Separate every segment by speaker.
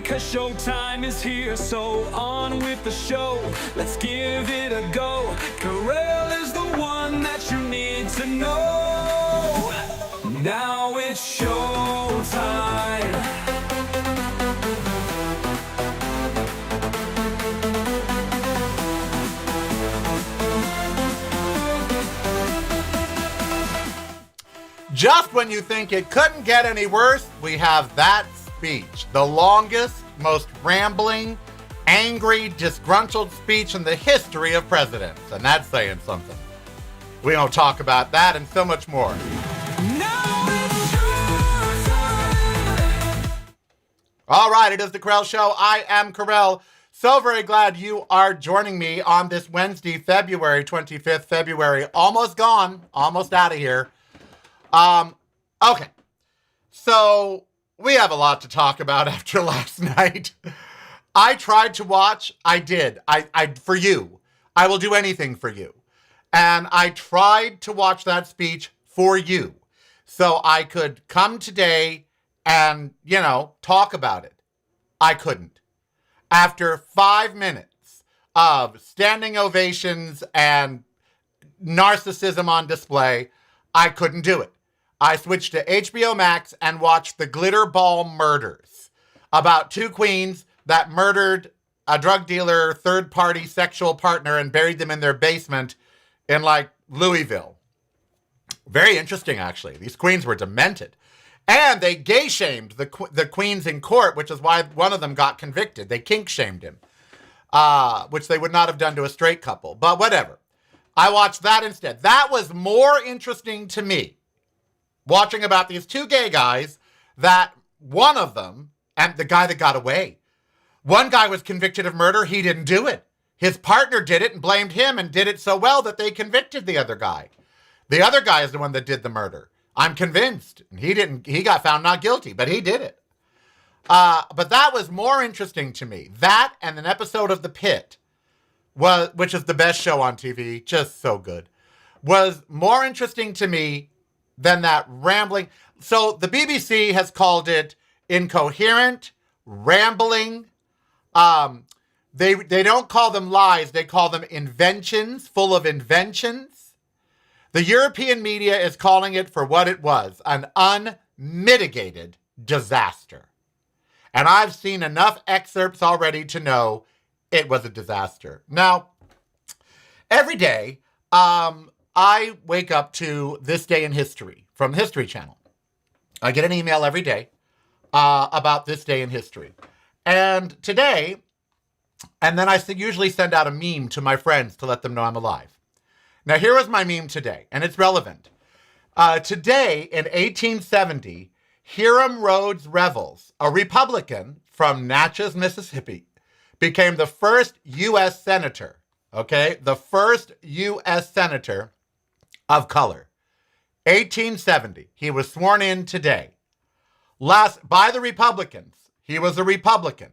Speaker 1: 'cause showtime is here. So on with the show, let's give it a go. Karel is the one that you need to know. Now it's showtime.
Speaker 2: Just when you think it couldn't get any worse, we have that speech. The longest, most rambling, angry, disgruntled speech in the history of presidents. And that's saying something. We don't talk about that and so much more. All right, it is the Karel Show. I am Karel. So very glad you are joining me on this Wednesday, February 25th. February almost gone, almost out of here. Okay. So we have a lot to talk about after last night. I tried to watch. I did. I for you. I will do anything for you. And I tried to watch that speech for you so I could come today and, talk about it. I couldn't. After 5 minutes of standing ovations and narcissism on display, I couldn't do it. I switched to HBO Max and watched The Glitter Ball Murders, about two queens that murdered a drug dealer, third-party sexual partner, and buried them in their basement in, Louisville. Very interesting, actually. These queens were demented. And they gay-shamed the queens in court, which is why one of them got convicted. They kink-shamed him, which they would not have done to a straight couple. But whatever. I watched that instead. That was more interesting to me, watching about these two gay guys, that one of them, and the guy that got away. One guy was convicted of murder. He didn't do it. His partner did it and blamed him and did it so well that they convicted the other guy. The other guy is the one that did the murder. I'm convinced. He got found not guilty, but he did it. But that was more interesting to me. That and an episode of The Pit, which is the best show on TV, just so good, was more interesting to me than that rambling. So the BBC has called it incoherent, rambling. They don't call them lies. They call them inventions, full of inventions. The European media is calling it for what it was, an unmitigated disaster. And I've seen enough excerpts already to know it was a disaster. Now, every day, I wake up to This Day in History from the History Channel. I get an email every day about this day in history. And today, and then I usually send out a meme to my friends to let them know I'm alive. Now, here was my meme today, and it's relevant. Today, in 1870, Hiram Rhodes Revels, a Republican from Natchez, Mississippi, became the first U.S. senator, okay? The first U.S. senator of color. 1870. He was sworn in today. By the Republicans. He was a Republican.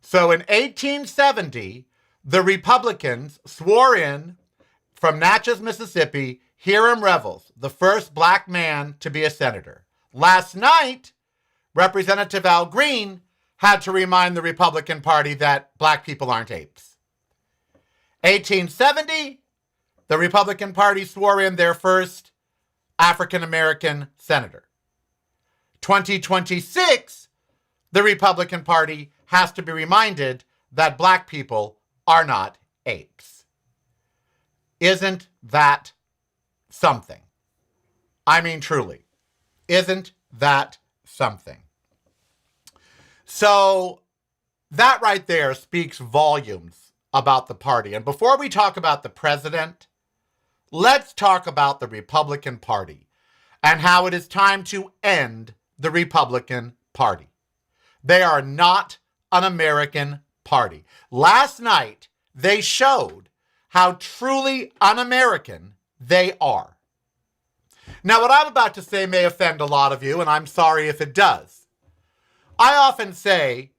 Speaker 2: So in 1870, the Republicans swore in, from Natchez, Mississippi, Hiram Revels, the first black man to be a senator. Last night, Representative Al Green had to remind the Republican Party that black people aren't apes. 1870, the Republican Party swore in their first African-American senator. 2026, the Republican Party has to be reminded that black people are not apes. Isn't that something? I mean, truly. Isn't that something? So that right there speaks volumes about the party. And before we talk about the president, let's talk about the Republican Party and how it is time to end the Republican Party. They are not an American party. Last night, they showed how truly un-American they are. Now, what I'm about to say may offend a lot of you, and I'm sorry if it does. I often say,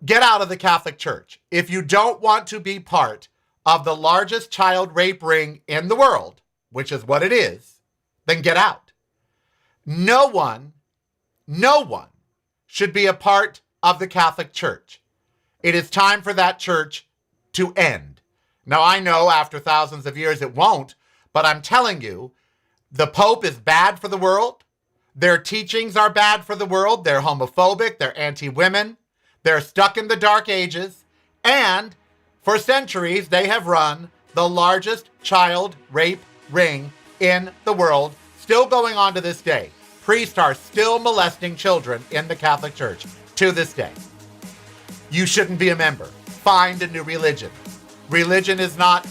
Speaker 2: get out of the Catholic Church. If you don't want to be part of the largest child rape ring in the world, which is what it is, then get out. No one should be a part of the Catholic Church. It is time for that church to end. Now, I know after thousands of years it won't, but I'm telling you, the Pope is bad for the world. Their teachings are bad for the world. They're homophobic. They're anti-women. They're stuck in the Dark Ages. And for centuries, they have run the largest child rape ring in the world, still going on to this day. Priests are still molesting children in the Catholic Church to this day. You shouldn't be a member. Find a new religion. Religion is not,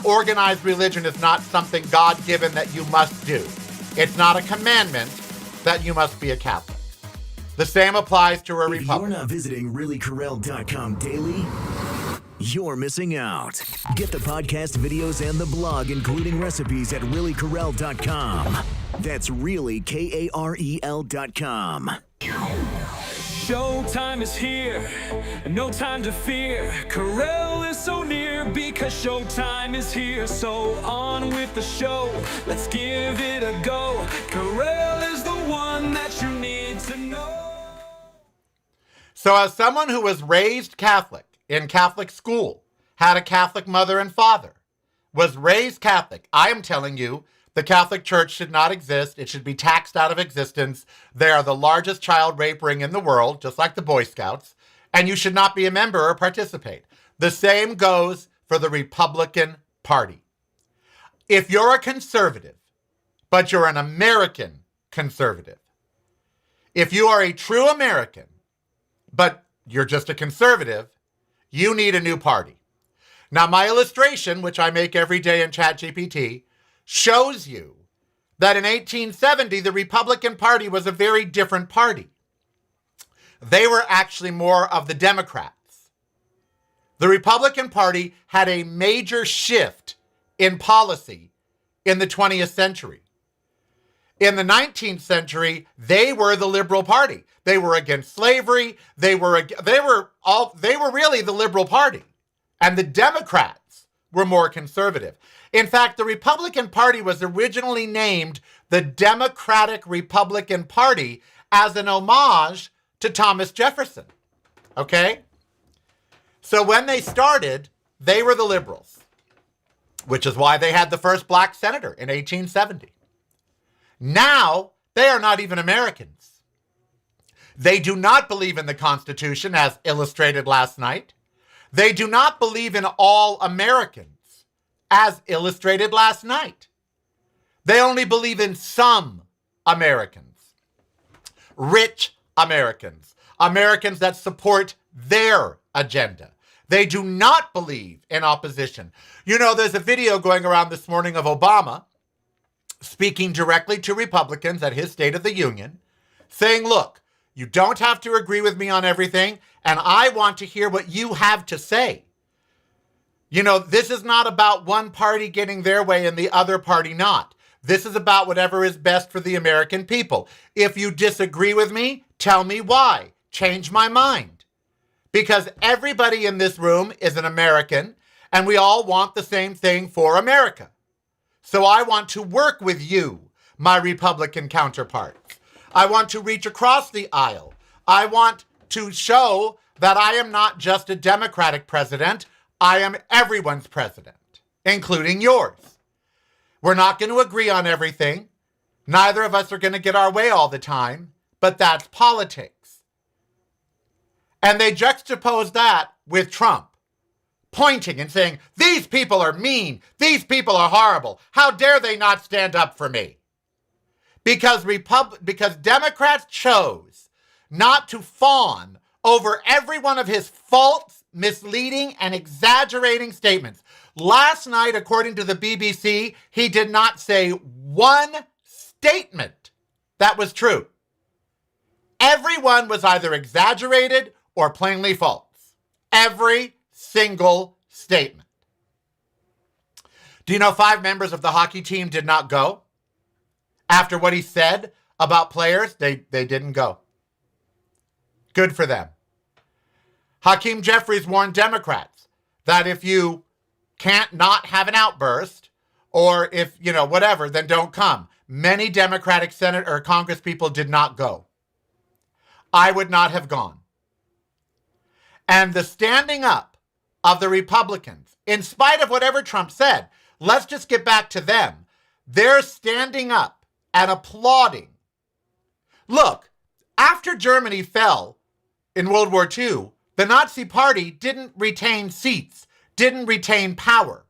Speaker 2: organized religion is not something God-given that you must do. It's not a commandment that you must be a Catholic. The same applies to a
Speaker 3: If
Speaker 2: republic.
Speaker 3: you're not visiting reallykarel.com daily, you're missing out. Get the podcast, videos, and the blog, including recipes at reallykarel.com. That's really KAREL.com.
Speaker 1: Showtime is here, no time to fear. Karel is so near because showtime is here. So on with the show, let's give it a go. Karel is the one that you need to know.
Speaker 2: So as someone who was raised Catholic in Catholic school, had a Catholic mother and father, was raised Catholic, I am telling you, the Catholic Church should not exist. It should be taxed out of existence. They are the largest child rape ring in the world, just like the Boy Scouts, and you should not be a member or participate. The same goes for the Republican Party. If you're a conservative, but you're an American conservative, if you are a true American, but you're just a conservative, you need a new party. Now, my illustration, which I make every day in ChatGPT, shows you that in 1870, the Republican Party was a very different party. They were actually more of the Democrats. The Republican Party had a major shift in policy in the 20th century. In the 19th century, they were the Liberal Party. They were against slavery. They were really the Liberal Party. And the Democrats were more conservative. In fact, the Republican Party was originally named the Democratic Republican Party as an homage to Thomas Jefferson. Okay? So when they started, they were the liberals, which is why they had the first black senator in 1870. Now, they are not even Americans. They do not believe in the Constitution, as illustrated last night. They do not believe in all Americans, as illustrated last night. They only believe in some Americans. Rich Americans. Americans that support their agenda. They do not believe in opposition. You know, there's a video going around this morning of Obama speaking directly to Republicans at his State of the Union, saying, look, you don't have to agree with me on everything, and I want to hear what you have to say. You know, this is not about one party getting their way and the other party not. This is about whatever is best for the American people. If you disagree with me, tell me why. Change my mind. Because everybody in this room is an American, and we all want the same thing for America. So I want to work with you, my Republican counterparts. I want to reach across the aisle. I want to show that I am not just a Democratic president. I am everyone's president, including yours. We're not going to agree on everything. Neither of us are going to get our way all the time, but that's politics. And they juxtapose that with Trump, pointing and saying, these people are mean. These people are horrible. How dare they not stand up for me? Because Democrats chose not to fawn over every one of his false, misleading, and exaggerating statements. Last night, according to the BBC, he did not say one statement that was true. Everyone was either exaggerated or plainly false. Every single statement. Do you know 5 members of the hockey team did not go? After what he said about players, they didn't go. Good for them. Hakeem Jeffries warned Democrats that if you can't not have an outburst, or if, whatever, then don't come. Many Democratic Senate or Congress people did not go. I would not have gone. And the standing up of the Republicans, in spite of whatever Trump said, let's just get back to them. They're standing up and applauding. Look, after Germany fell in World War II, the Nazi Party didn't retain seats, didn't retain power.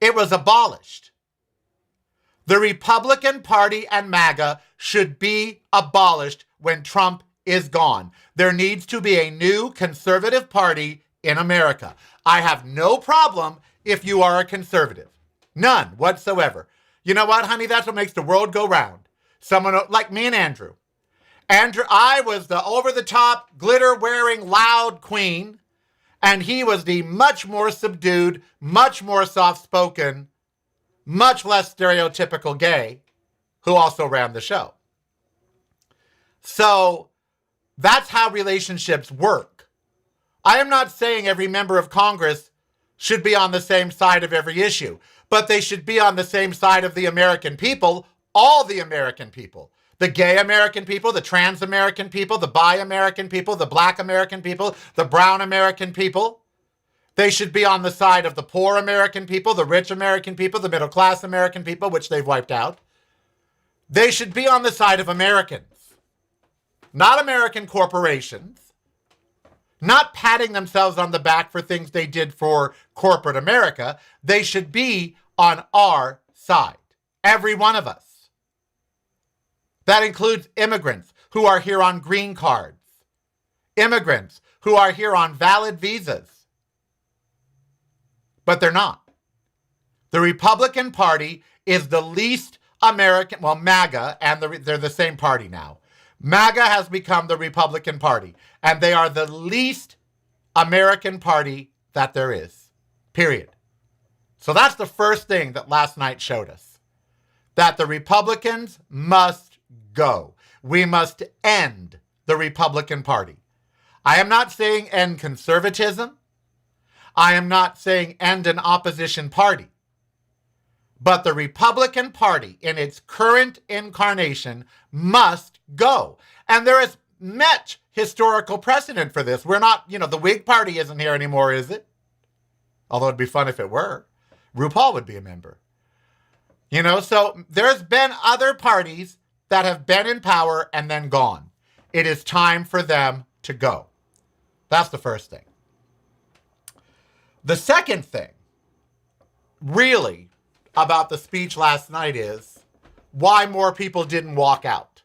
Speaker 2: It was abolished. The Republican Party and MAGA should be abolished when Trump is gone. There needs to be a new conservative party in America. I have no problem if you are a conservative. None whatsoever. You know what, honey? That's what makes the world go round. Someone like me and Andrew. I was the over-the-top, glitter-wearing, loud queen, and he was the much more subdued, much more soft-spoken, much less stereotypical gay who also ran the show. So that's how relationships work. I am not saying every member of Congress should be on the same side of every issue, but they should be on the same side of the American people, all the American people. The gay American people, the trans American people, the bi American people, the black American people, the brown American people. They should be on the side of the poor American people, the rich American people, the middle class American people, which they've wiped out. They should be on the side of Americans, not American corporations, not patting themselves on the back for things they did for corporate America. They should be on our side, every one of us. That includes immigrants who are here on green cards, immigrants who are here on valid visas, but they're not. The Republican Party is the least American, well, MAGA, and they're the same party now. MAGA has become the Republican Party, and they are the least American party that there is, period. So that's the first thing that last night showed us, that the Republicans must go. We must end the Republican Party. I am not saying end conservatism. I am not saying end an opposition party. But the Republican Party in its current incarnation must go. And there is much historical precedent for this. We're not, the Whig Party isn't here anymore, is it? Although it'd be fun if it were. RuPaul would be a member. So there's been other parties that have been in power and then gone. It is time for them to go. That's the first thing. The second thing, really, about the speech last night is why more people didn't walk out.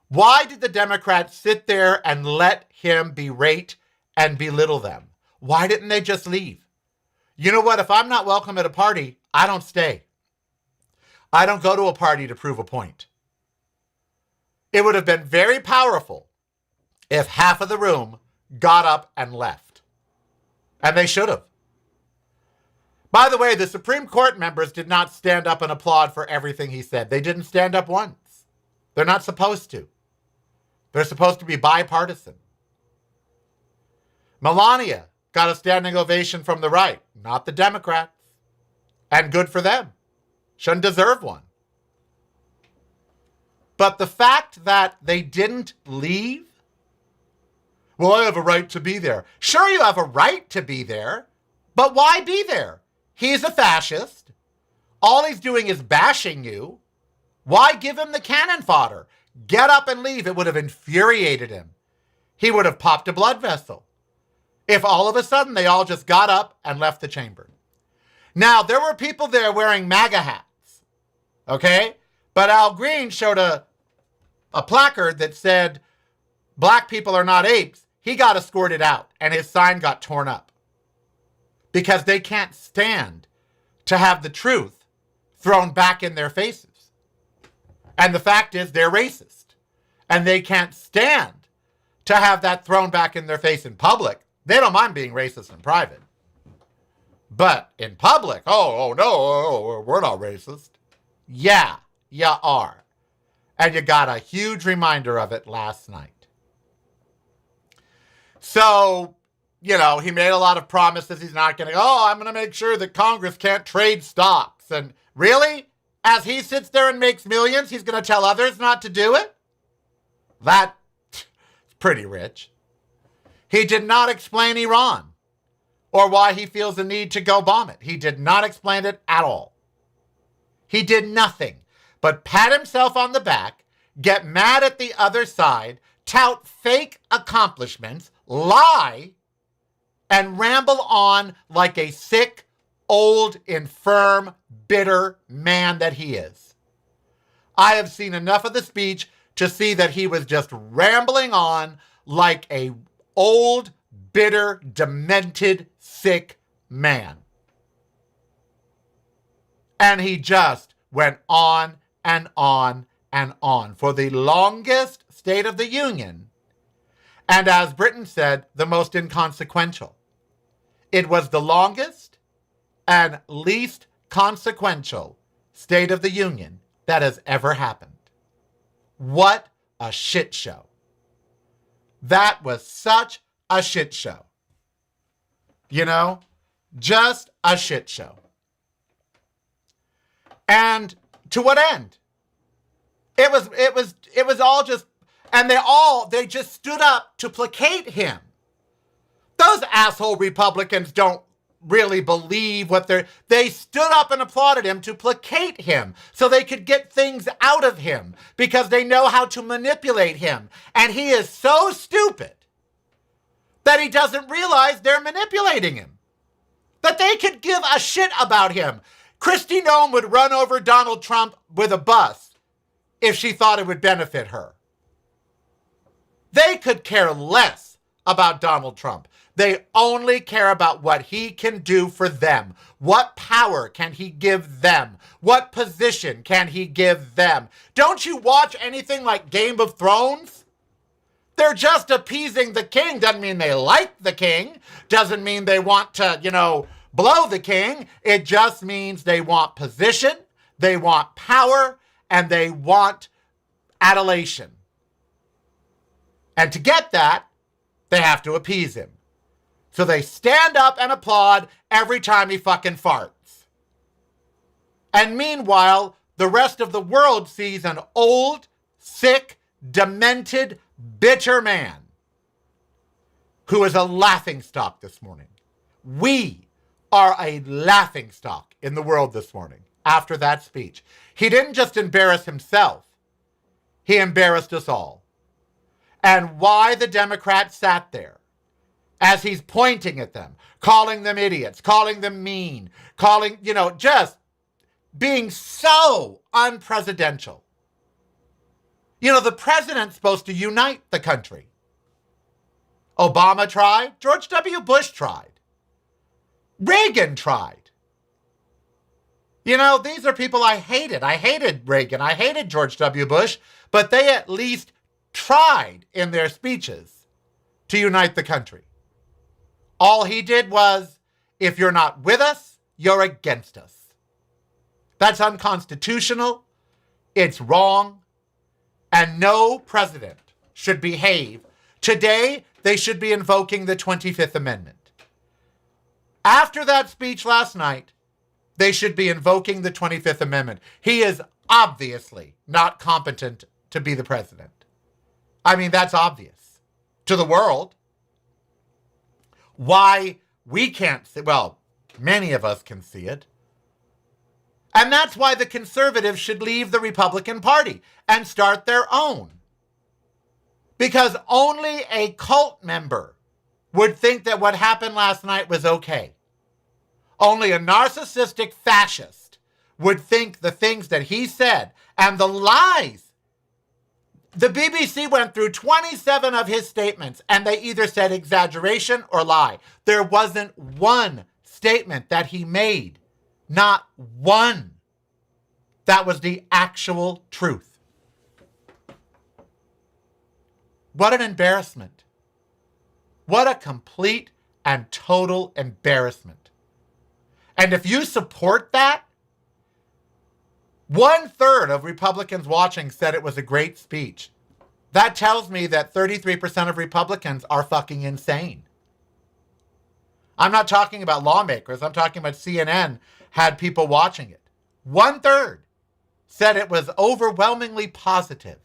Speaker 2: Why did the Democrats sit there and let him berate and belittle them? Why didn't they just leave? You know what? If I'm not welcome at a party, I don't stay. I don't go to a party to prove a point. It would have been very powerful if half of the room got up and left. And they should have. By the way, the Supreme Court members did not stand up and applaud for everything he said. They didn't stand up once. They're not supposed to. They're supposed to be bipartisan. Melania got a standing ovation from the right, not the Democrats. And good for them. Shouldn't deserve one. But the fact that they didn't leave, well, I have a right to be there. Sure, you have a right to be there, but why be there? He's a fascist. All he's doing is bashing you. Why give him the cannon fodder? Get up and leave. It would have infuriated him. He would have popped a blood vessel if all of a sudden they all just got up and left the chamber. Now, there were people there wearing MAGA hats. Okay? But Al Green showed a placard that said, black people are not apes. He got escorted out and his sign got torn up because they can't stand to have the truth thrown back in their faces. And the fact is they're racist and they can't stand to have that thrown back in their face in public. They don't mind being racist in private. But in public, oh no, we're not racist. Yeah, you are. And you got a huge reminder of it last night. So, he made a lot of promises. He's not going to, I'm going to make sure that Congress can't trade stocks. And really? As he sits there and makes millions, he's going to tell others not to do it? That's pretty rich. He did not explain Iran or why he feels the need to go bomb it. He did not explain it at all. He did nothing but pat himself on the back, get mad at the other side, tout fake accomplishments, lie, and ramble on like a sick, old, infirm, bitter man that he is. I have seen enough of the speech to see that he was just rambling on like a old, bitter, demented, sick man. And he just went on and on and on for the longest State of the Union. And as Britain said, the most inconsequential. It was the longest and least consequential State of the Union that has ever happened. What a shit show. That was such a shit show. You know, just a shit show. And to what end? It was all just, and they just stood up to placate him. Those asshole Republicans don't really believe what they stood up and applauded him to placate him so they could get things out of him because they know how to manipulate him. And he is so stupid that he doesn't realize they're manipulating him, that they could give a shit about him. Kristi Noem would run over Donald Trump with a bus if she thought it would benefit her. They could care less about Donald Trump. They only care about what he can do for them. What power can he give them? What position can he give them? Don't you watch anything like Game of Thrones? They're just appeasing the king. Doesn't mean they like the king. Doesn't mean they want to, blow the king. It just means they want position, they want power, and they want adulation. And to get that, they have to appease him. So they stand up and applaud every time he fucking farts. And meanwhile, the rest of the world sees an old, sick, demented, bitter man who is a laughingstock this morning. We are a laughingstock in the world this morning after that speech. He didn't just embarrass himself. He embarrassed us all. And why the Democrats sat there as he's pointing at them, calling them idiots, calling them mean, just being so unpresidential. The president's supposed to unite the country. Obama tried. George W. Bush tried. Reagan tried. These are people I hated. I hated Reagan. I hated George W. Bush, but they at least tried in their speeches to unite the country. All he did was, if you're not with us, you're against us. That's unconstitutional. It's wrong. And no president should behave. Today, they should be invoking the 25th Amendment. After that speech last night, they should be invoking the 25th Amendment. He is obviously not competent to be the president. I mean, that's obvious to the world. Why we can't see, many of us can see it. And that's why the conservatives should leave the Republican Party and start their own. Because only a cult member would think that what happened last night was okay. Only a narcissistic fascist would think the things that he said and the lies. The BBC went through 27 of his statements and they either said exaggeration or lie. There wasn't one statement that he made. Not one. That was the actual truth. What an embarrassment. What a complete and total embarrassment. And if you support that, 1/3 of Republicans watching said it was a great speech. That tells me that 33% of Republicans are fucking insane. I'm not talking about lawmakers. I'm talking about CNN had people watching it. 1/3 said it was overwhelmingly positive.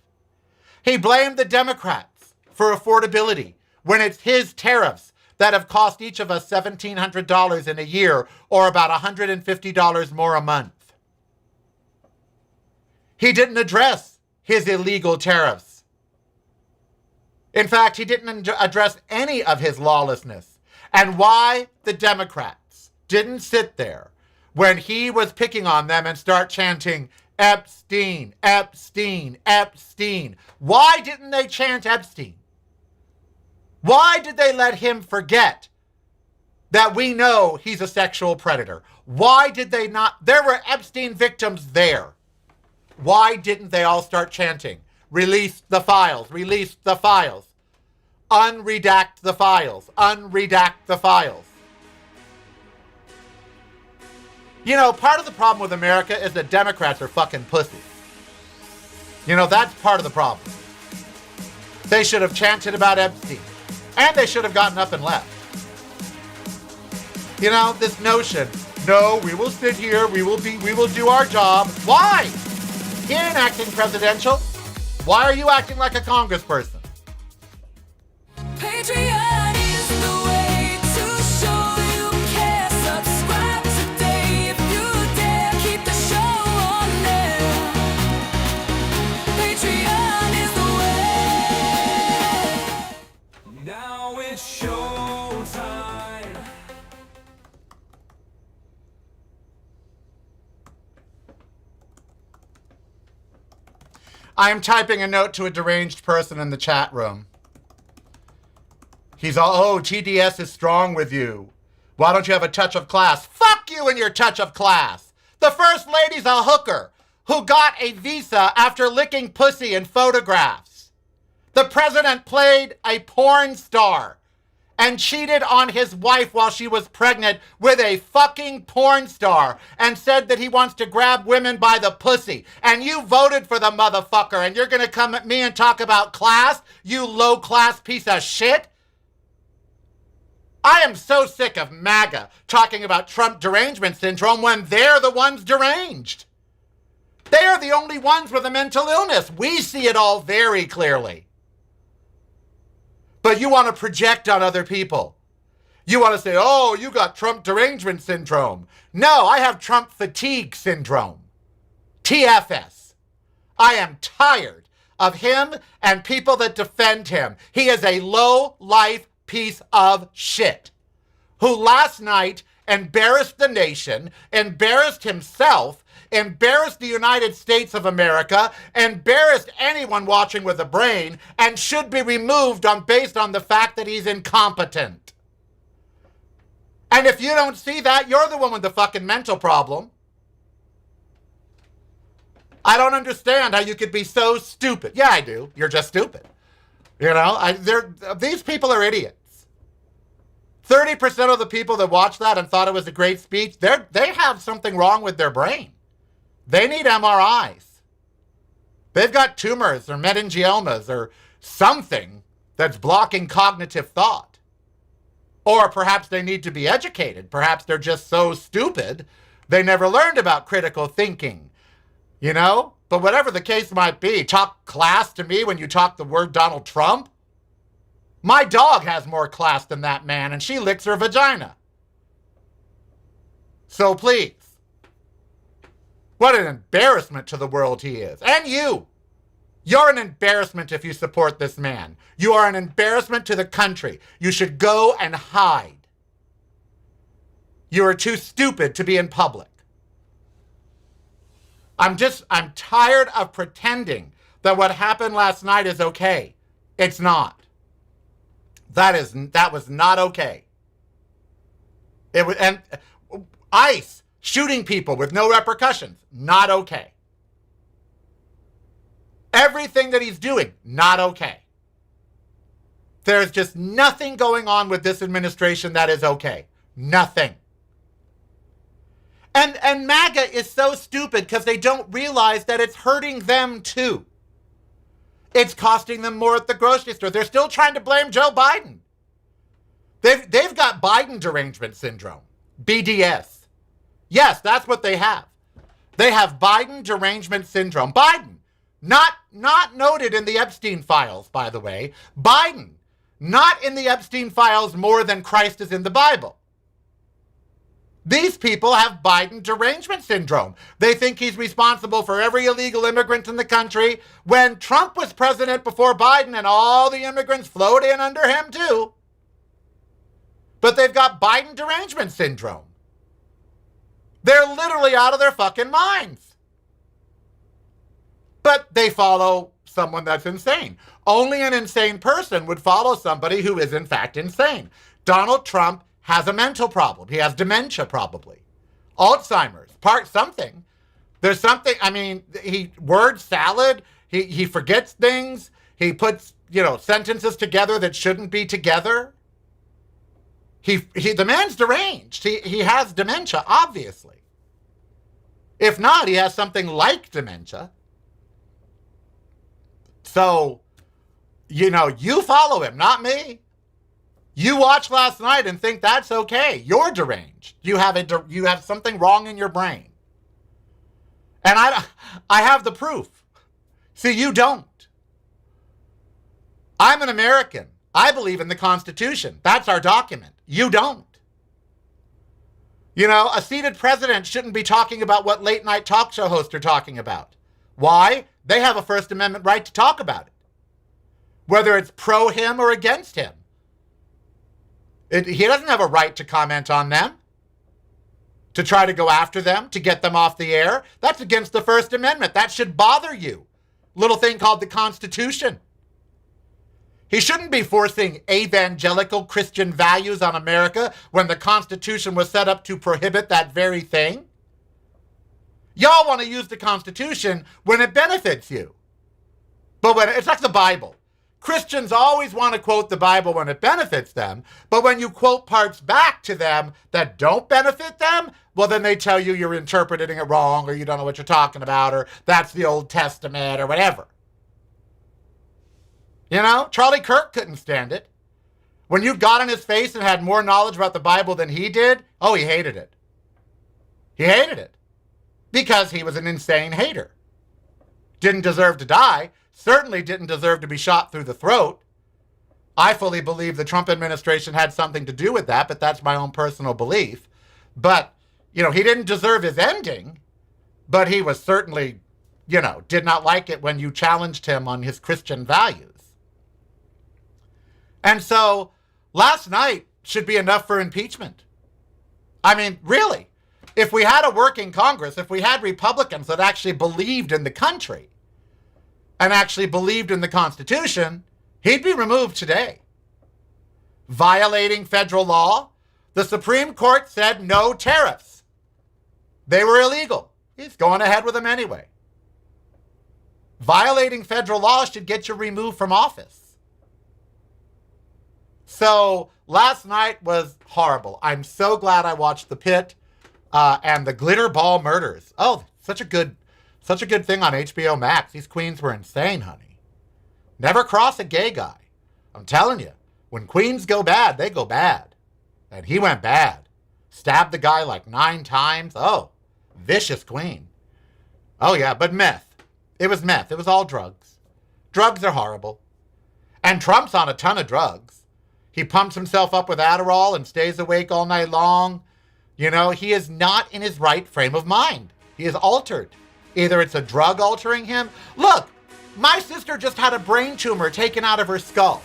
Speaker 2: He blamed the Democrats for affordability. when it's his tariffs that have cost each of us $1,700 in a year, or about $150 more a month? He didn't address his illegal tariffs. In fact, he didn't address any of his lawlessness. And why the Democrats didn't sit there when he was picking on them and start chanting, Epstein, Epstein, Epstein. Why didn't they chant Epstein? Why did they let him forget that we know he's a sexual predator? Why did they not? There were Epstein victims there. Why didn't they all start chanting, release the files, release the files, unredact the files, unredact the files? You know, part of the problem with America is that Democrats are fucking pussies. You know, that's part of the problem. They should have chanted about Epstein. And they should have gotten up and left. You know, this notion, no, we will sit here, we will do our job. Why? He ain't acting presidential. Why are you acting like a congressperson?
Speaker 1: Patreon is the way to show you care. Subscribe today if you dare. Keep the show on there. Patreon is the way. Now it's showtime.
Speaker 2: I am typing a note to a deranged person in the chat room. He's all, oh, TDS is strong with you. Why don't you have a touch of class? Fuck you and your touch of class. The first lady's a hooker who got a visa after licking pussy in photographs. The president played a porn star and cheated on his wife while she was pregnant with a fucking porn star and said that he wants to grab women by the pussy. And you voted for the motherfucker, and you're going to come at me and talk about class, you low-class piece of shit? I am so sick of MAGA talking about Trump derangement syndrome when they're the ones deranged. They are the only ones with a mental illness. We see it all very clearly. But you want to project on other people. You want to say, oh, you got Trump derangement syndrome. No, I have Trump fatigue syndrome. TFS. I am tired of him and people that defend him. He is a low-life piece of shit who last night embarrassed the nation, embarrassed himself, embarrassed the United States of America, embarrassed anyone watching with a brain, and should be removed based on the fact that he's incompetent. And if you don't see that, you're the one with the fucking mental problem. I don't understand how you could be so stupid. Yeah, I do. You're just stupid. You know, these people are idiots. 30% of the people that watched that and thought it was a great speech, they have something wrong with their brain. They need MRIs. They've got tumors or meningiomas or something that's blocking cognitive thought. Or perhaps they need to be educated. Perhaps they're just so stupid they never learned about critical thinking. You know? But whatever the case might be, talk class to me when you talk the word Donald Trump? My dog has more class than that man, and she licks her vagina. So please. What an embarrassment to the world he is. And you. You're an embarrassment if you support this man. You are an embarrassment to the country. You should go and hide. You are too stupid to be in public. I'm tired of pretending that what happened last night is okay. It's not. That was not okay. It was, and ICE shooting people with no repercussions, not okay. Everything that he's doing, not okay. There's just nothing going on with this administration that is okay. Nothing. And MAGA is so stupid because they don't realize that it's hurting them too. It's costing them more at the grocery store. They're still trying to blame Joe Biden. They've got Biden derangement syndrome, BDS. Yes, that's what they have. They have Biden derangement syndrome. Biden, not noted in the Epstein files, by the way. Biden not in the Epstein files more than Christ is in the Bible. These people have Biden derangement syndrome. They think he's responsible for every illegal immigrant in the country when Trump was president before Biden and all the immigrants flowed in under him too. But they've got Biden derangement syndrome. They're literally out of their fucking minds. But they follow someone that's insane. Only an insane person would follow somebody who is in fact insane. Donald Trump has a mental problem. He has dementia probably. Alzheimer's, something. There's something, I mean, word salad, he forgets things. He puts, sentences together that shouldn't be together. The man's deranged. He has dementia, obviously. If not, he has something like dementia. So, you follow him, not me. You watched last night and think that's okay. You're deranged. You have something wrong in your brain. And I have the proof. See, you don't. I'm an American. I believe in the Constitution. That's our document. You don't. A seated president shouldn't be talking about what late night talk show hosts are talking about. Why? They have a First Amendment right to talk about it. Whether it's pro him or against him. He doesn't have a right to comment on them, to try to go after them, to get them off the air. That's against the First Amendment. That should bother you. Little thing called the Constitution. He shouldn't be forcing evangelical Christian values on America when the Constitution was set up to prohibit that very thing. Y'all want to use the Constitution when it benefits you. But when it's like the Bible. Christians always want to quote the Bible when it benefits them, but when you quote parts back to them that don't benefit them, well, then they tell you you're interpreting it wrong, or you don't know what you're talking about, or that's the Old Testament, or whatever. Charlie Kirk couldn't stand it. When you got in his face and had more knowledge about the Bible than he did, he hated it. He hated it. Because he was an insane hater. Didn't deserve to die. Certainly didn't deserve to be shot through the throat. I fully believe the Trump administration had something to do with that, but that's my own personal belief. But, he didn't deserve his ending, but he was certainly, did not like it when you challenged him on his Christian values. And so last night should be enough for impeachment. I mean, really, if we had a working Congress, if we had Republicans that actually believed in the country, and actually believed in the Constitution, he'd be removed today. Violating federal law, the Supreme Court said no tariffs. They were illegal. He's going ahead with them anyway. Violating federal law should get you removed from office. So last night was horrible. I'm so glad I watched The Pit and the Glitter Ball Murders. Oh, such a good thing on HBO Max. These queens were insane, honey. Never cross a gay guy. I'm telling you, when queens go bad, they go bad. And he went bad. Stabbed the guy like 9 times. Oh, vicious queen. Oh yeah, but meth. It was meth. It was all drugs. Drugs are horrible. And Trump's on a ton of drugs. He pumps himself up with Adderall and stays awake all night long. He is not in his right frame of mind. He is altered. Either it's a drug altering him. Look, my sister just had a brain tumor taken out of her skull.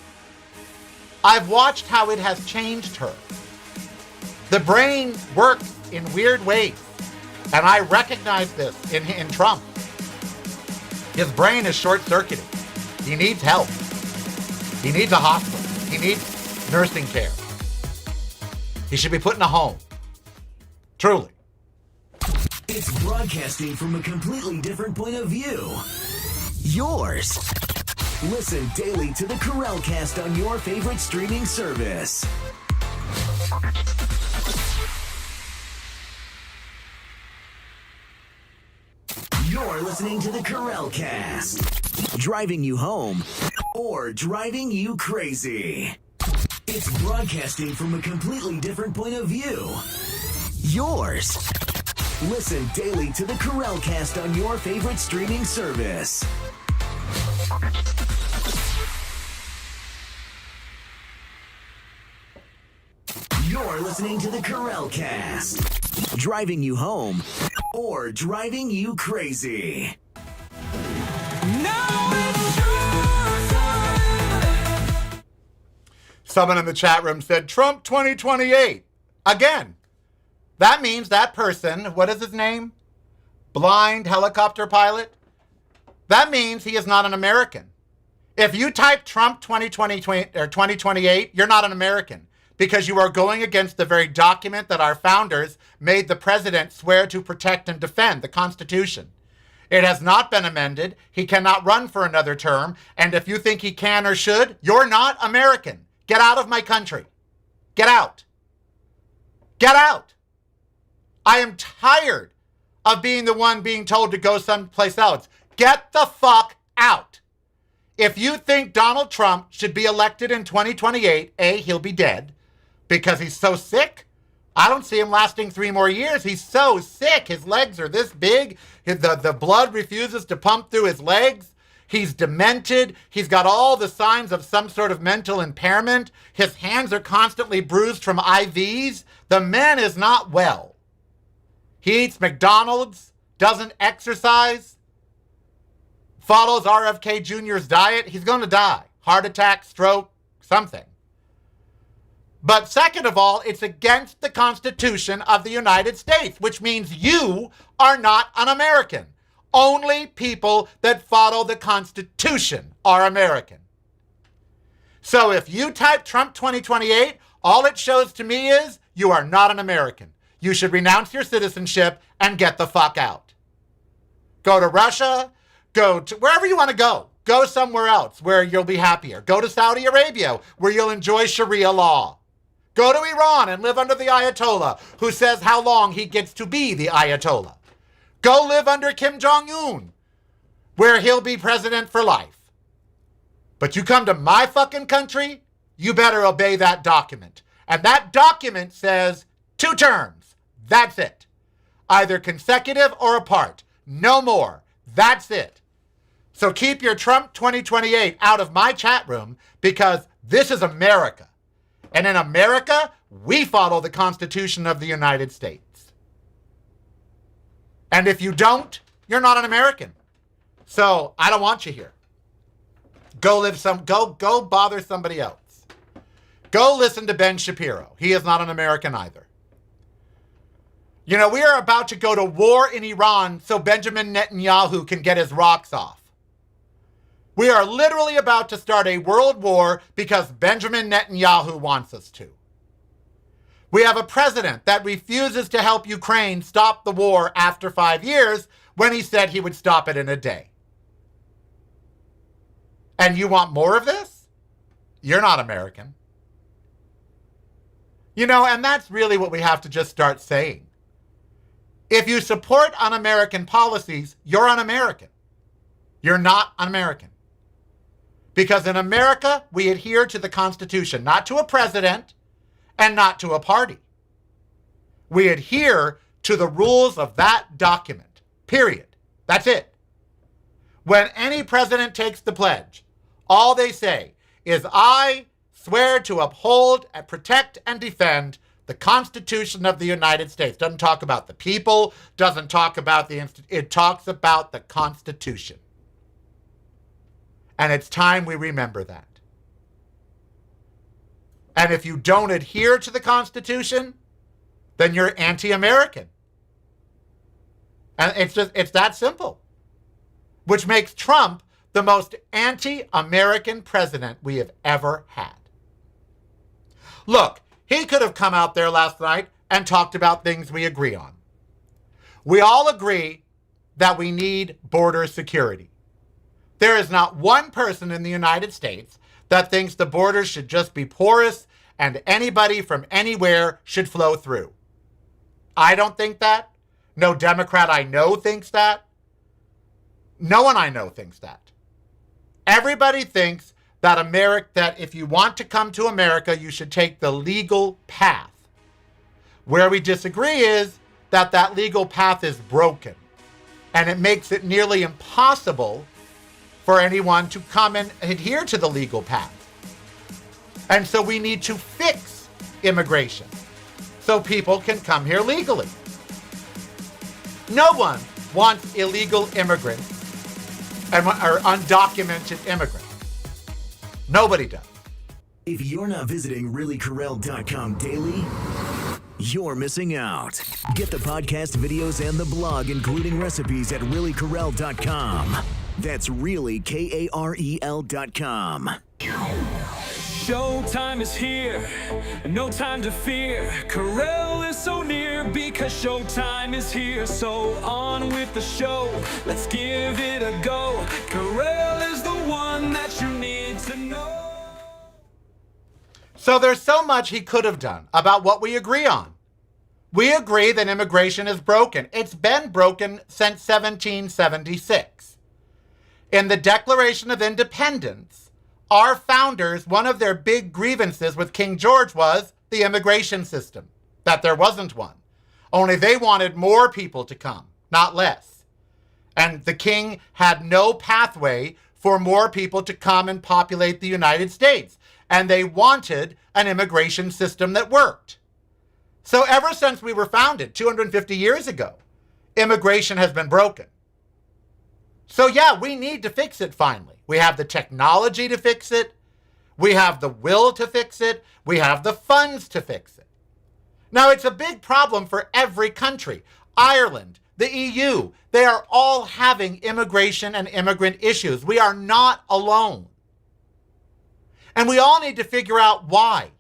Speaker 2: I've watched how it has changed her. The brain works in weird ways. And I recognize this in Trump. His brain is short-circuited. He needs help. He needs a hospital. He needs nursing care. He should be put in a home. Truly.
Speaker 3: It's broadcasting from a completely different point of view. Yours. Listen daily to the Karel Cast on your favorite streaming service. You're listening to the Karel Cast. Driving you home or driving you crazy. It's broadcasting from a completely different point of view. Yours. Listen daily to the Karel Cast on your favorite streaming service. You're listening to the Karel Cast. Driving you home or driving you crazy.
Speaker 1: Now it's your time.
Speaker 2: Someone in the chat room said, Trump 2028. Again, that means that person, what is his name? Blind helicopter pilot? That means he is not an American. If you type Trump 2020 or 2028, you're not an American because you are going against the very document that our founders made the president swear to protect and defend, the Constitution. It has not been amended. He cannot run for another term. And if you think he can or should, you're not American. Get out of my country. Get out. Get out. I am tired of being the one being told to go someplace else. Get the fuck out. If you think Donald Trump should be elected in 2028, A, he'll be dead because he's so sick. I don't see him lasting 3 more years. He's so sick. His legs are this big. The blood refuses to pump through his legs. He's demented. He's got all the signs of some sort of mental impairment. His hands are constantly bruised from IVs. The man is not well. He eats McDonald's, doesn't exercise, follows RFK Jr.'s diet. He's going to die. Heart attack, stroke, something. But second of all, it's against the Constitution of the United States, which means you are not an American. Only people that follow the Constitution are American. So if you type Trump 2028, all it shows to me is you are not an American. You should renounce your citizenship and get the fuck out. Go to Russia, go to wherever you want to go. Go somewhere else where you'll be happier. Go to Saudi Arabia where you'll enjoy Sharia law. Go to Iran and live under the Ayatollah who says how long he gets to be the Ayatollah. Go live under Kim Jong-un where he'll be president for life. But you come to my fucking country, you better obey that document. And that document says 2 terms. That's it. Either consecutive or apart. No more. That's it. So keep your Trump 2028 out of my chat room because this is America. And in America, we follow the Constitution of the United States. And if you don't, you're not an American. So I don't want you here. Go bother somebody else. Go listen to Ben Shapiro. He is not an American either. You know, we are about to go to war in Iran so Benjamin Netanyahu can get his rocks off. We are literally about to start a world war because Benjamin Netanyahu wants us to. We have a president that refuses to help Ukraine stop the war after 5 years when he said he would stop it in a day. And you want more of this? You're not American. You know, and that's really what we have to just start saying. If you support un-American policies, you're un-American. You're not un-American. Because in America, we adhere to the Constitution, not to a president and not to a party. We adhere to the rules of that document, period. That's it. When any president takes the pledge, all they say is, I swear to uphold and protect and defend the Constitution of the United States. Doesn't talk about the people, doesn't talk about it talks about the Constitution. And it's time we remember that. And if you don't adhere to the Constitution, then you're anti-American. And it's that simple. Which makes Trump the most anti-American president we have ever had. Look, he could have come out there last night and talked about things we agree on. We all agree that we need border security. There is not one person in the United States that thinks the borders should just be porous and anybody from anywhere should flow through. I don't think that. No Democrat I know thinks that. No one I know thinks that. Everybody thinks that if you want to come to America, you should take the legal path. Where we disagree is that legal path is broken, and it makes it nearly impossible for anyone to come and adhere to the legal path. And so we need to fix immigration. so people can come here legally. No one wants illegal immigrants or undocumented immigrants. Nobody does.
Speaker 3: If you're not visiting reallykarel.com daily, you're missing out. Get the podcast, videos, and the blog, including recipes at reallykarel.com. That's really KAREL.com.
Speaker 1: Showtime is here, no time to fear. Karel is so near because showtime is here. So on with the show, let's give it a go. Karel is the one that you need to know.
Speaker 2: So there's so much he could have done about what we agree on. We agree that immigration is broken. It's been broken since 1776. In the Declaration of Independence, our founders, one of their big grievances with King George was the immigration system, that there wasn't one. Only they wanted more people to come, not less. And the king had no pathway for more people to come and populate the United States. And they wanted an immigration system that worked. So ever since we were founded 250 years ago, immigration has been broken. So yeah, we need to fix it finally. We have the technology to fix it. We have the will to fix it. We have the funds to fix it. Now, it's a big problem for every country. Ireland, the EU, they are all having immigration and immigrant issues. We are not alone. And we all need to figure out why.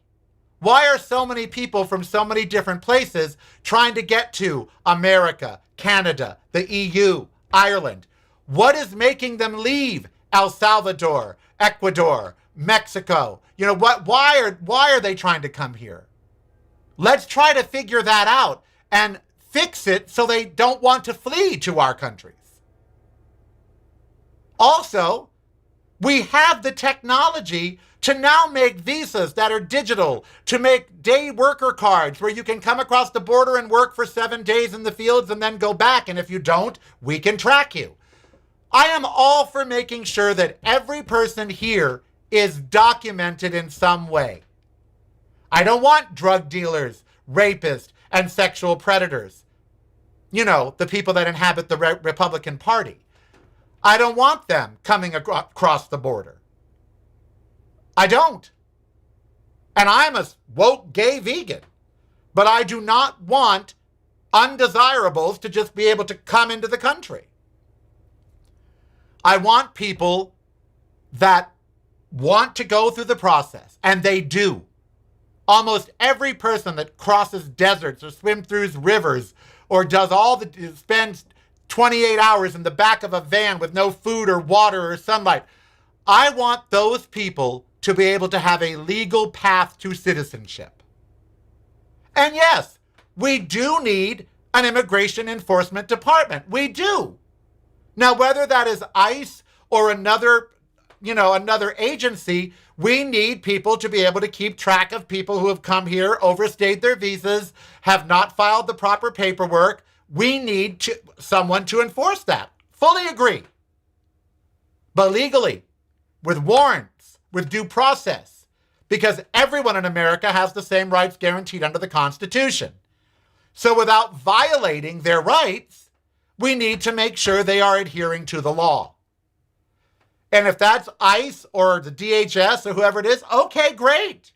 Speaker 2: Why are so many people from so many different places trying to get to America, Canada, the EU, Ireland? What is making them leave El Salvador, Ecuador, Mexico? You know what? Why are they trying to come here? Let's try to figure that out and fix it so they don't want to flee to our countries. Also, we have the technology to now make visas that are digital, to make day worker cards where you can come across the border and work for 7 days in the fields and then go back. And if you don't, we can track you. I am all for making sure that every person here is documented in some way. I don't want drug dealers, rapists, and sexual predators. You know, the people that inhabit the Republican Party. I don't want them coming across the border. I don't. And I'm a woke gay vegan. But I do not want undesirables to just be able to come into the country. I want people that want to go through the process, and they do. Almost every person that crosses deserts or swims through rivers or spends 28 hours in the back of a van with no food or water or sunlight. I want those people to be able to have a legal path to citizenship. And yes, we do need an immigration enforcement department. We do. Now, whether that is ICE or another agency, we need people to be able to keep track of people who have come here, overstayed their visas, have not filed the proper paperwork. We need someone to enforce that. Fully agree. But legally, with warrants, with due process, because everyone in America has the same rights guaranteed under the Constitution. So without violating their rights, we need to make sure they are adhering to the law. And if that's ICE or the DHS or whoever it is, okay, great.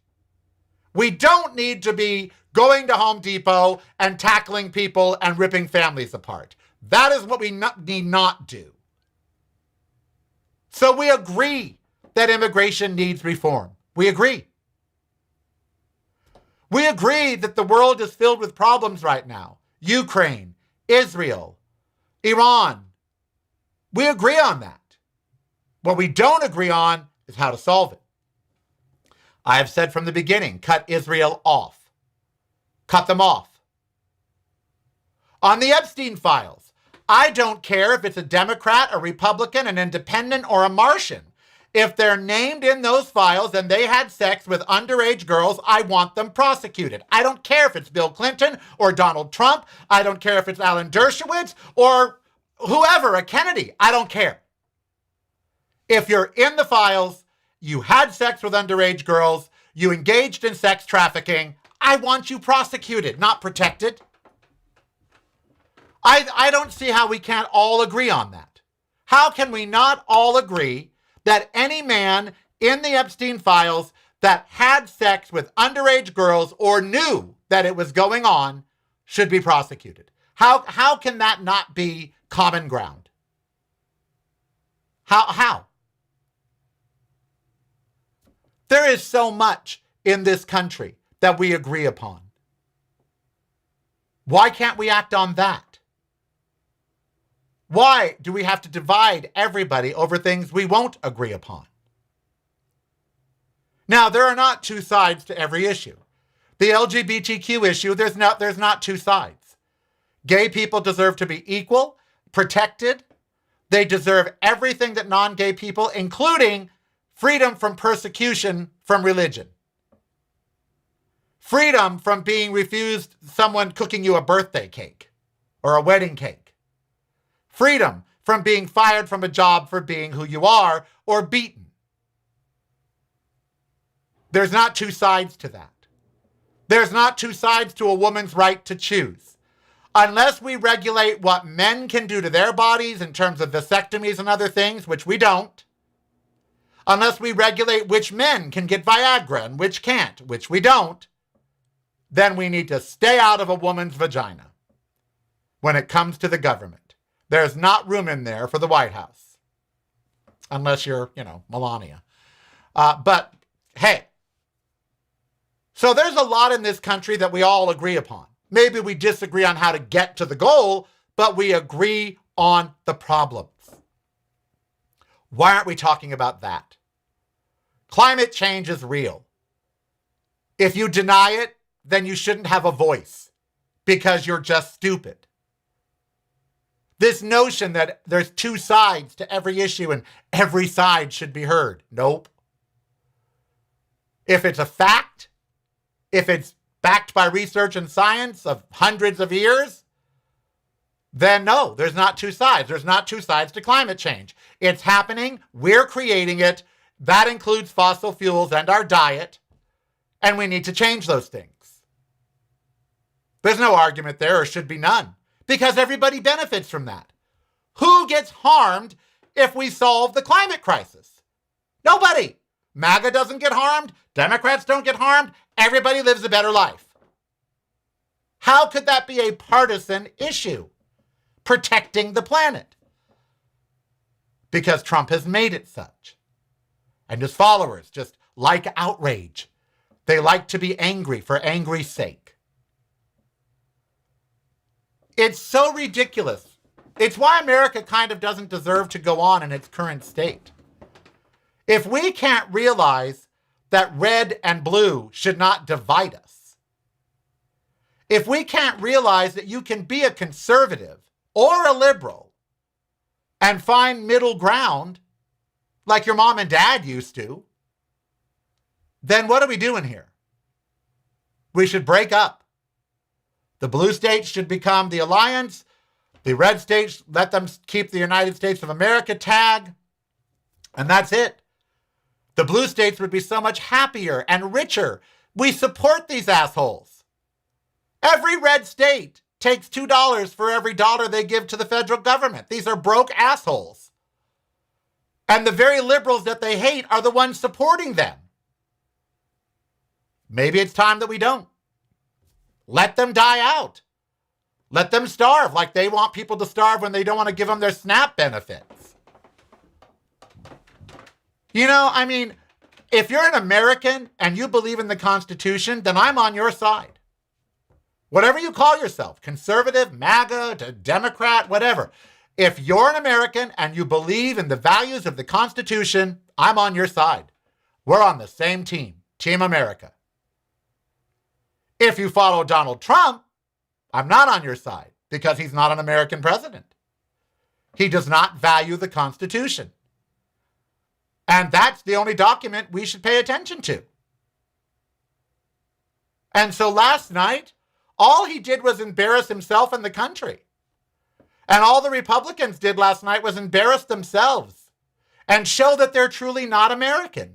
Speaker 2: We don't need to be going to Home Depot and tackling people and ripping families apart. That is what we need not do. So we agree that immigration needs reform. We agree. We agree that the world is filled with problems right now. Ukraine, Israel, Iran. We agree on that. What we don't agree on is how to solve it. I have said from the beginning, cut Israel off. Cut them off. On the Epstein files, I don't care if it's a Democrat, a Republican, an independent, or a Martian. If they're named in those files and they had sex with underage girls, I want them prosecuted. I don't care if it's Bill Clinton or Donald Trump. I don't care if it's Alan Dershowitz or whoever, a Kennedy. I don't care. If you're in the files, you had sex with underage girls, you engaged in sex trafficking, I want you prosecuted, not protected. I don't see how we can't all agree on that. How can we not all agree that any man in the Epstein files that had sex with underage girls or knew that it was going on should be prosecuted? How can that not be common ground? How? There is so much in this country that we agree upon. Why can't we act on that? Why do we have to divide everybody over things we won't agree upon? Now, there are not two sides to every issue. The LGBTQ issue, there's not two sides. Gay people deserve to be equal, protected. They deserve everything that non-gay people, including freedom from persecution from religion. Freedom from being refused someone cooking you a birthday cake or a wedding cake. Freedom from being fired from a job for being who you are or beaten. There's not two sides to that. There's not two sides to a woman's right to choose. Unless we regulate what men can do to their bodies in terms of vasectomies and other things, which we don't. Unless we regulate which men can get Viagra and which can't, which we don't, then we need to stay out of a woman's vagina when it comes to the government. There's not room in there for the White House. Unless you're, Melania. But hey, so there's a lot in this country that we all agree upon. Maybe we disagree on how to get to the goal, but we agree on the problems. Why aren't we talking about that? Climate change is real. If you deny it, then you shouldn't have a voice because you're just stupid. This notion that there's two sides to every issue and every side should be heard. Nope. If it's a fact, if it's backed by research and science of hundreds of years, then no, there's not two sides. There's not two sides to climate change. It's happening. We're creating it. That includes fossil fuels and our diet. And we need to change those things. There's no argument there, or should be none, because everybody benefits from that. Who gets harmed if we solve the climate crisis? Nobody. MAGA doesn't get harmed. Democrats don't get harmed. Everybody lives a better life. How could that be a partisan issue? Protecting the planet. Because Trump has made it such. And his followers just like outrage. They like to be angry for angry's sake. It's so ridiculous. It's why America kind of doesn't deserve to go on in its current state. If we can't realize that red and blue should not divide us, if we can't realize that you can be a conservative or a liberal and find middle ground like your mom and dad used to, then what are we doing here? We should break up. The blue states should become the alliance. The red states, let them keep the United States of America tag. And that's it. The blue states would be so much happier and richer. We support these assholes. Every red state takes $2 for every dollar they give to the federal government. These are broke assholes. And the very liberals that they hate are the ones supporting them. Maybe it's time that we don't. Let them die out. Let them starve like they want people to starve when they don't want to give them their SNAP benefits. If you're an American and you believe in the Constitution, then I'm on your side. Whatever you call yourself, conservative, MAGA, Democrat, whatever. If you're an American and you believe in the values of the Constitution, I'm on your side. We're on the same team, Team America. If you follow Donald Trump, I'm not on your side because he's not an American president. He does not value the Constitution. And that's the only document we should pay attention to. And so last night, all he did was embarrass himself and the country. And all the Republicans did last night was embarrass themselves and show that they're truly not American.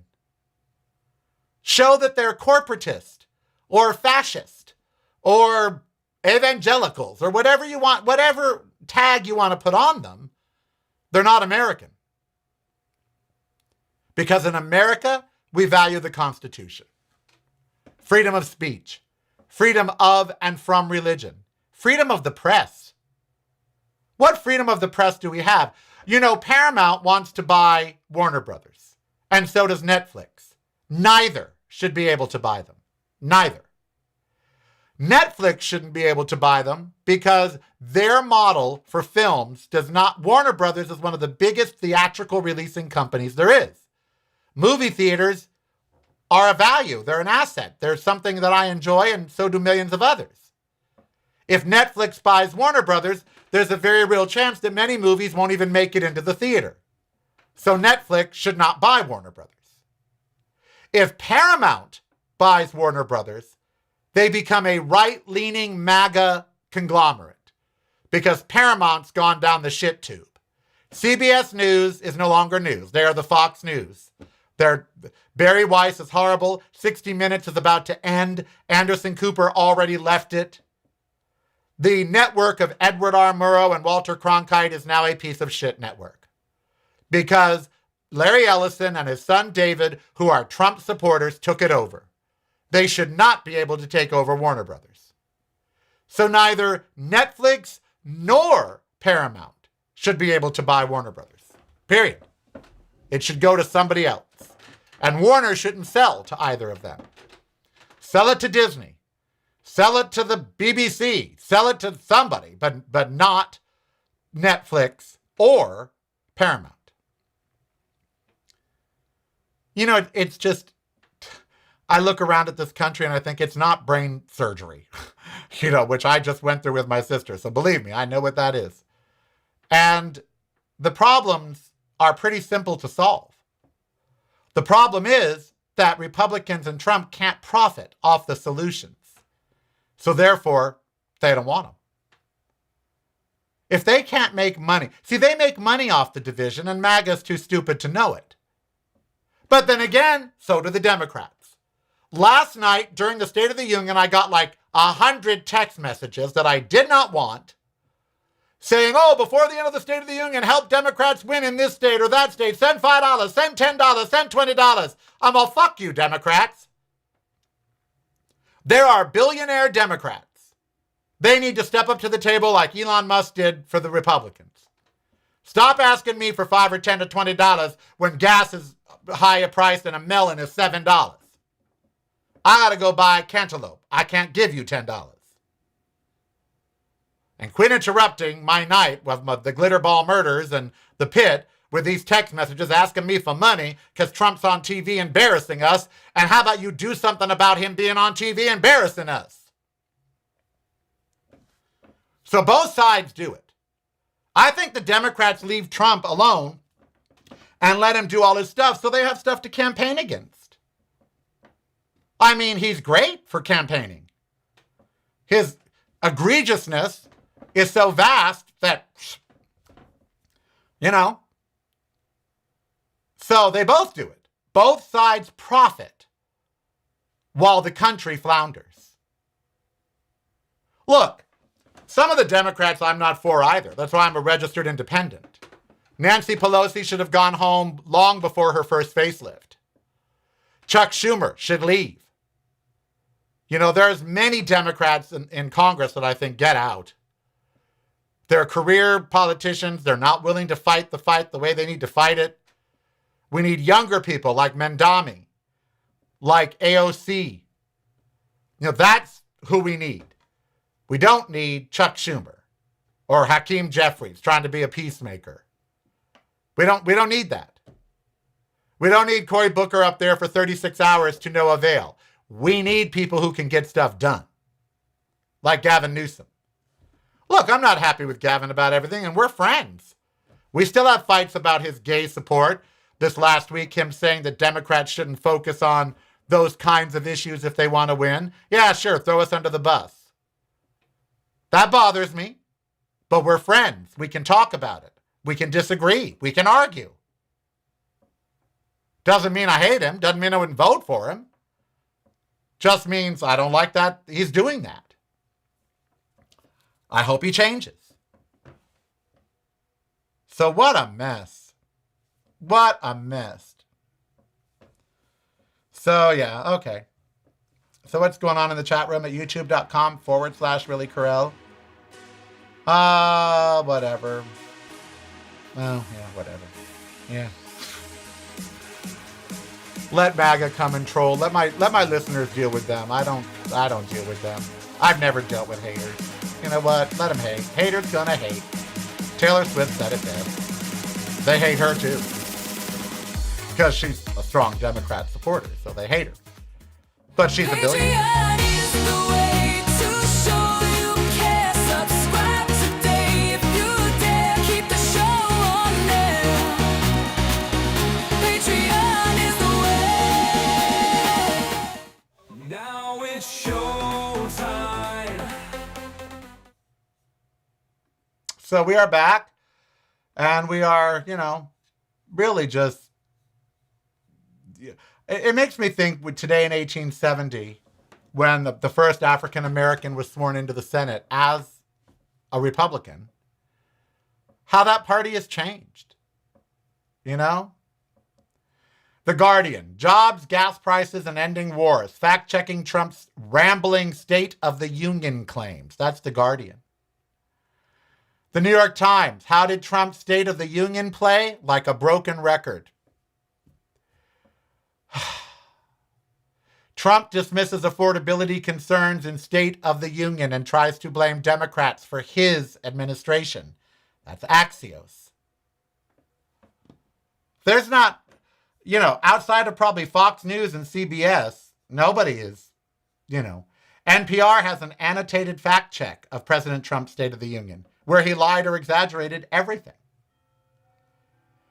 Speaker 2: Show that they're corporatist or fascist or evangelicals or whatever you want, whatever tag you want to put on them, they're not American. Because in America, we value the Constitution. Freedom of speech, freedom of and from religion, freedom of the press. What freedom of the press do we have? You know, Paramount wants to buy Warner Brothers, and so does Netflix. Neither should be able to buy them. Neither. Netflix shouldn't be able to buy them because their model for films does not... Warner Brothers is one of the biggest theatrical releasing companies there is. Movie theaters are a value. They're an asset. They're something that I enjoy, and so do millions of others. If Netflix buys Warner Brothers, there's a very real chance that many movies won't even make it into the theater. So Netflix should not buy Warner Brothers. If Paramount buys Warner Brothers, they become a right-leaning MAGA conglomerate because Paramount's gone down the shit tube. CBS News is no longer news. They are the Fox News. Barry Weiss is horrible. 60 Minutes is about to end. Anderson Cooper already left it. The network of Edward R. Murrow and Walter Cronkite is now a piece of shit network because Larry Ellison and his son David, who are Trump supporters, took it over. They should not be able to take over Warner Brothers. So neither Netflix nor Paramount should be able to buy Warner Brothers. Period. It should go to somebody else. And Warner shouldn't sell to either of them. Sell it to Disney. Sell it to the BBC. Sell it to somebody, but not Netflix or Paramount. You know, it's just, I look around at this country and I think it's not brain surgery, you know, which I just went through with my sister. So believe me, I know what that is. And the problems are pretty simple to solve. The problem is that Republicans and Trump can't profit off the solutions. So therefore, they don't want them. If they can't make money, see, they make money off the division and MAGA's too stupid to know it. But then again, so do the Democrats. Last night during the State of the Union, I got like 100 text messages that I did not want saying, oh, before the end of the State of the Union, help Democrats win in this state or that state. Send $5, send $10, send $20. I'm all, fuck you, Democrats. There are billionaire Democrats. They need to step up to the table like Elon Musk did for the Republicans. Stop asking me for $5 or $10 to $20 when gas is higher priced and a melon is $7. I got to go buy cantaloupe. I can't give you $10. And quit interrupting my night with the glitter ball murders and the pit with these text messages asking me for money because Trump's on TV embarrassing us. And how about you do something about him being on TV embarrassing us? So both sides do it. I think the Democrats leave Trump alone and let him do all his stuff so they have stuff to campaign against. I mean, he's great for campaigning. His egregiousness is so vast that, you know, so they both do it. Both sides profit while the country flounders. Look, some of the Democrats I'm not for either. That's why I'm a registered independent. Nancy Pelosi should have gone home long before her first facelift. Chuck Schumer should leave. You know, there's many Democrats in Congress that I think get out. They're career politicians. They're not willing to fight the fight the way they need to fight it. We need younger people like Mendami, like AOC. You know, that's who we need. We don't need Chuck Schumer or Hakeem Jeffries trying to be a peacemaker. We don't need that. We don't need Cory Booker up there for 36 hours to no avail. We need people who can get stuff done, like Gavin Newsom. Look, I'm not happy with Gavin about everything, and we're friends. We still have fights about his gay support. This last week, him saying that Democrats shouldn't focus on those kinds of issues if they want to win. Yeah, sure, throw us under the bus. That bothers me, but we're friends. We can talk about it. We can disagree. We can argue. Doesn't mean I hate him. Doesn't mean I wouldn't vote for him. Just means I don't like that he's doing that. I hope he changes. So what a mess. What a mess. So yeah, okay. So what's going on in the chat room at youtube.com/Really Karel? Whatever. Oh, yeah, whatever. Yeah. Let MAGA come and troll. Let my listeners deal with them. I don't deal with them. I've never dealt with haters. You know what? Let them hate. Haters gonna hate. Taylor Swift said it best. They hate her too. Because she's a strong Democrat supporter, so they hate her. But she's a billionaire. So we are back, and we are, really just, it makes me think with today in 1870, when the first African American was sworn into the Senate as a Republican, how that party has changed. The Guardian, jobs, gas prices, and ending wars. Fact-checking Trump's rambling State of the Union claims. That's The Guardian. The New York Times, how did Trump's State of the Union play? Like a broken record. Trump dismisses affordability concerns in State of the Union and tries to blame Democrats for his administration. That's Axios. There's not, outside of probably Fox News and CBS, nobody is, NPR has an annotated fact check of President Trump's State of the Union, where he lied or exaggerated everything.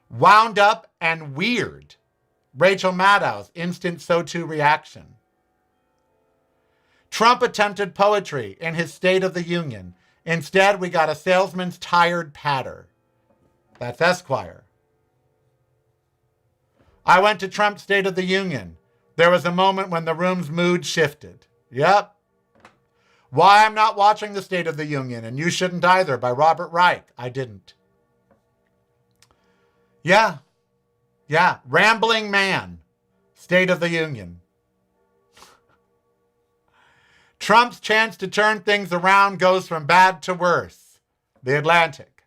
Speaker 2: Wound up and weird. Rachel Maddow's instant so-to reaction. Trump attempted poetry in his State of the Union. Instead, we got a salesman's tired patter. That's Esquire. I went to Trump's State of the Union. There was a moment when the room's mood shifted. Yep. Why I'm not watching the State of the Union, and you shouldn't either, by Robert Reich. I didn't. Yeah. Rambling man. State of the Union. Trump's chance to turn things around goes from bad to worse. The Atlantic.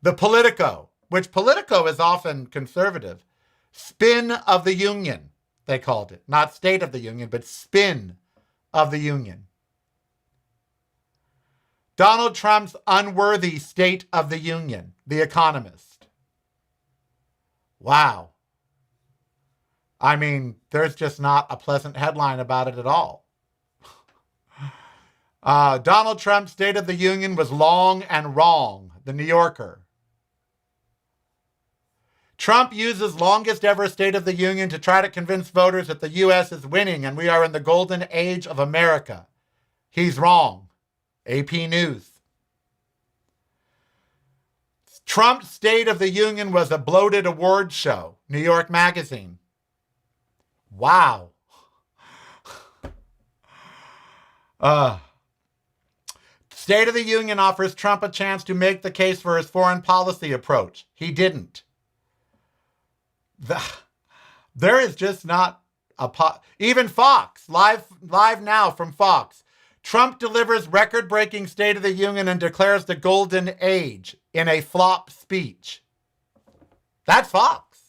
Speaker 2: The Politico, which Politico is often conservative. Spin of the Union, they called it. Not State of the Union, but spin of the Union. Donald Trump's unworthy State of the Union. The Economist. Wow. I mean, there's just not a pleasant headline about it at all. Donald Trump's State of the Union was long and wrong. The New Yorker. Trump uses longest ever State of the Union to try to convince voters that the U.S. is winning and we are in the golden age of America. He's wrong. AP News. Trump's State of the Union was a bloated awards show. New York Magazine. Wow. State of the Union offers Trump a chance to make the case for his foreign policy approach. He didn't. There is just not even Fox, live now from Fox. Trump delivers record-breaking State of the Union and declares the golden age in a flop speech. That's Fox.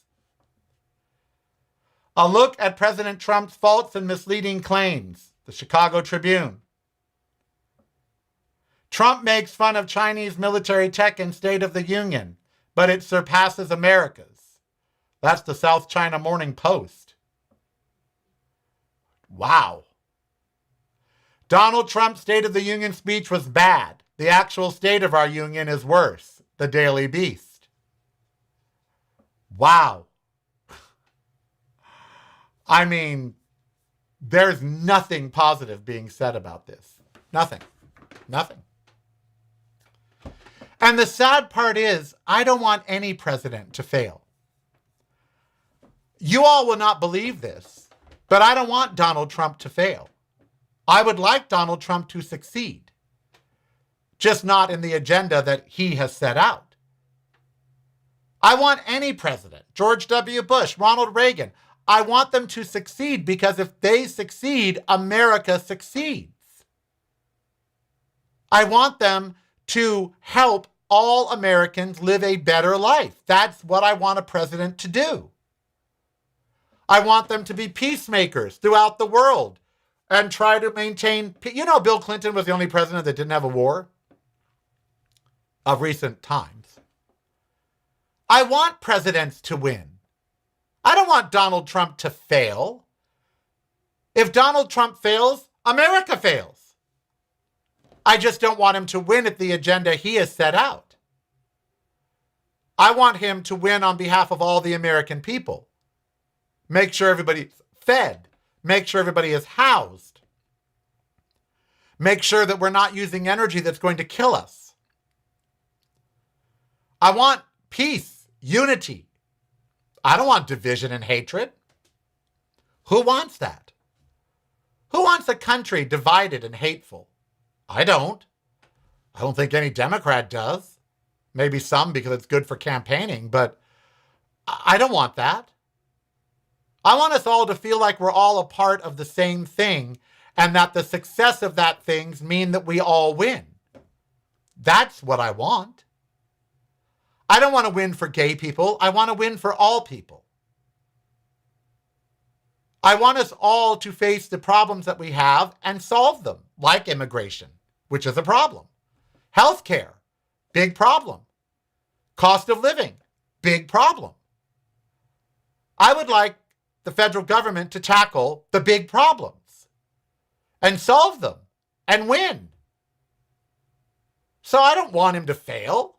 Speaker 2: A look at President Trump's false and misleading claims. The Chicago Tribune. Trump makes fun of Chinese military tech in State of the Union, but it surpasses America's. That's the South China Morning Post. Wow. Donald Trump's State of the Union speech was bad. The actual state of our union is worse. The Daily Beast. Wow. I mean, there's nothing positive being said about this. Nothing. And the sad part is, I don't want any president to fail. You all will not believe this, But I don't want Donald Trump to fail. I would like Donald Trump to succeed, just not in the agenda that he has set out. I want any president, George W. Bush, Ronald Reagan, I want them to succeed, because if they succeed, America succeeds. I want them to help all Americans live a better life. That's what I want a president to do. I want them to be peacemakers throughout the world and try to maintain, Bill Clinton was the only president that didn't have a war of recent times. I want presidents to win. I don't want Donald Trump to fail. If Donald Trump fails, America fails. I just don't want him to win at the agenda he has set out. I want him to win on behalf of all the American people. Make sure everybody's fed. Make sure everybody is housed. Make sure that we're not using energy that's going to kill us. I want peace, unity. I don't want division and hatred. Who wants that? Who wants a country divided and hateful? I don't. I don't think any Democrat does. Maybe some because it's good for campaigning, but I don't want that. I want us all to feel like we're all a part of the same thing, and that the success of that things mean that we all win. That's what I want. I don't want to win for gay people. I want to win for all people. I want us all to face the problems that we have and solve them, like immigration, which is a problem. Healthcare, big problem. Cost of living, big problem. I would like the federal government to tackle the big problems and solve them and win. So I don't want him to fail.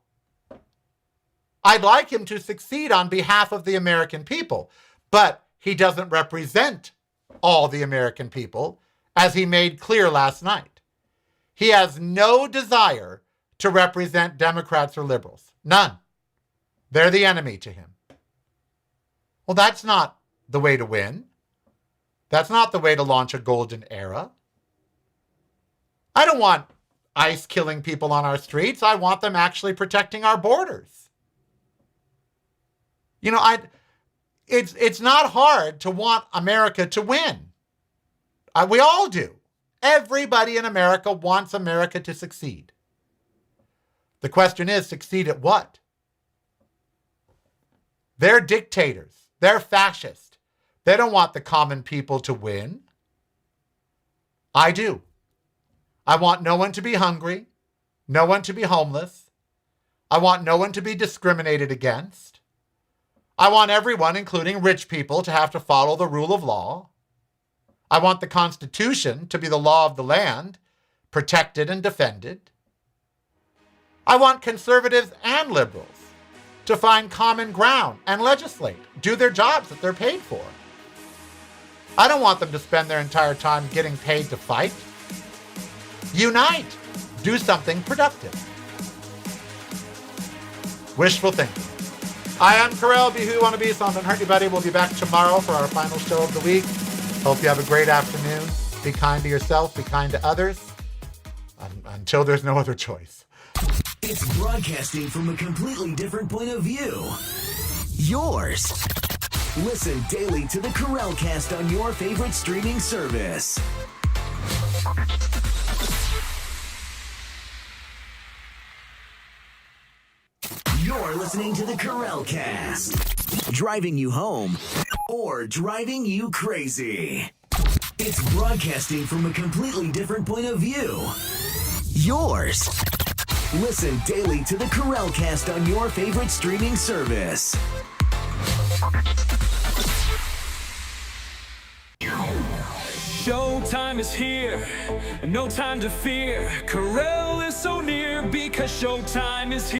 Speaker 2: I'd like him to succeed on behalf of the American people, but he doesn't represent all the American people, as he made clear last night. He has no desire to represent Democrats or liberals. None. They're the enemy to him. Well, that's not the way to win. That's not the way to launch a golden era. I don't want ICE killing people on our streets. I want them actually protecting our borders. It's not hard to want America to win. We all do. Everybody in America wants America to succeed. The question is, succeed at what? They're dictators. They're fascist. They don't want the common people to win. I do. I want no one to be hungry, no one to be homeless. I want no one to be discriminated against. I want everyone, including rich people, to have to follow the rule of law. I want the Constitution to be the law of the land, protected and defended. I want conservatives and liberals to find common ground and legislate, do their jobs that they're paid for. I don't want them to spend their entire time getting paid to fight. Unite. Do something productive. Wishful thinking. I am Karel. Be who you want to be, so don't hurt anybody. We'll be back tomorrow for our final show of the week. Hope you have a great afternoon. Be kind to yourself. Be kind to others. Until there's no other choice.
Speaker 3: It's broadcasting from a completely different point of view. Yours. Listen daily to the Karel Cast on your favorite streaming service. You're listening to the Karel Cast. Driving you home or driving you crazy. It's broadcasting from a completely different point of view. Yours. Listen daily to the Karel Cast on your favorite streaming service.
Speaker 1: Showtime is here, no time to fear. Karel is so near because showtime is here.